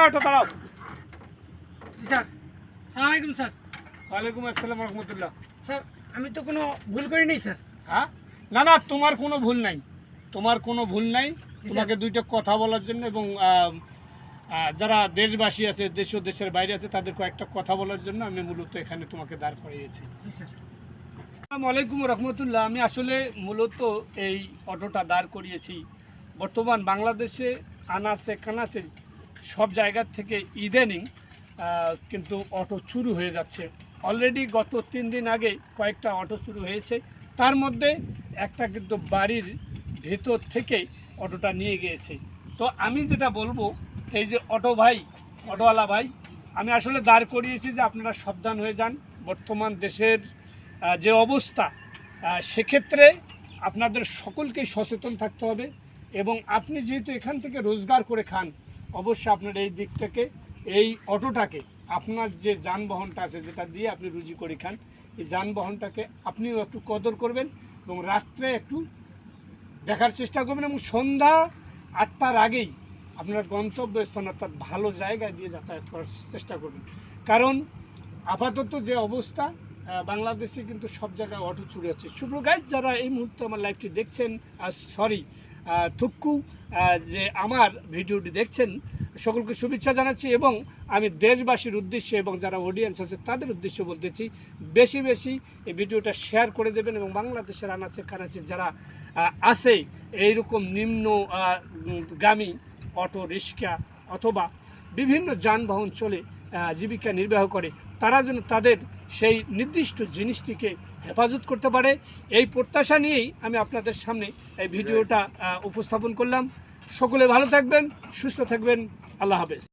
Auto দাঁড়াও। Sir সালামালাইকুম sir. ওয়ালাইকুম আসসালাম রহমতুল্লাহ। স্যার আমি তো কোনো ভুল করিনি স্যার। হ্যাঁ, না না, তোমার কোনো ভুল নাই, তোমার কোনো ভুল নাই। তোমাকে দুইটা কথা বলার জন্য এবং যারা দেশবাসী আছে, দেশ ও দেশের বাইরে আছে, তাদের কয়েকটা কথা বলার জন্য আমি মূলত এখানে তোমাকে দাঁড় করিয়েছি। জি স্যার। আসসালামু আলাইকুম রহমতুল্লাহ। আমি আসলে মূলত এই অটোটা দাঁড় করিয়েছি বর্তমান বাংলাদেশে আনাচে কানাচে সব জায়গা থেকে ইদানিং কিন্তু অটো চুরি হয়ে যাচ্ছে। অলরেডি গত 3 দিন আগে কয়েকটা অটো চুরি হয়েছে, তার মধ্যে একটা কিন্তু বাড়ির ভেতর থেকে অটোটা নিয়ে গিয়েছে। তো আমি যেটা বলবো, এই যে অটো ভাই, অটোওয়ালা ভাই, আমি আসলে দাঁড় করিয়েছি যে আপনারা সাবধান হয়ে যান। বর্তমান দেশের যে অবস্থা, সেক্ষেত্রে আপনাদের সকলকেই সচেতন থাকতে হবে। এবং আপনি যেহেতু এখান থেকে রোজগার করে খান, অবশ্যই আপনার এই দিক থেকে এই অটোটাকে, আপনার যে যানবাহনটা আছে যেটা দিয়ে আপনি রুজি করে খান, এই যানবাহনটাকে আপনিও একটু কদর করবেন এবং রাত্রে একটু দেখার চেষ্টা করবেন এবং সন্ধ্যা 8টার আগেই আপনার গন্তব্যস্থান অর্থাৎ ভালো জায়গায় দিয়ে যাতায়াত করার চেষ্টা করবেন। কারণ আপাতত যে অবস্থা, বাংলাদেশে কিন্তু সব জায়গায় অটো চুরি হচ্ছে। শুভ গাইজ, যারা এই মুহূর্তে আমার লাইভটি দেখছেন, থুক্কু, যে আমার ভিডিওটি দেখছেন, সকলকে শুভেচ্ছা জানাচ্ছি। এবং আমি দেশবাসীর উদ্দেশ্যে এবং যারা অডিয়েন্স আছে তাদের উদ্দেশ্যে বলতেছি, বেশি বেশি এই ভিডিওটা শেয়ার করে দেবেন এবং বাংলাদেশের আনাচে কানাচে যারা আছে এইরকম নিম্নগামী অটো রিক্সা অথবা বিভিন্ন যানবাহন চলে জীবিকা নির্বাহ করে, তারা যেন তাদের সেই নির্দিষ্ট জিনিসটিকে হেফাজত করতে পারে, এই প্রত্যাশা নিয়েই আমি আপনাদের সামনে এই ভিডিওটা উপস্থাপন করলাম। সকলে ভালো থাকবেন, সুস্থ থাকবেন। আল্লাহ হাফেজ।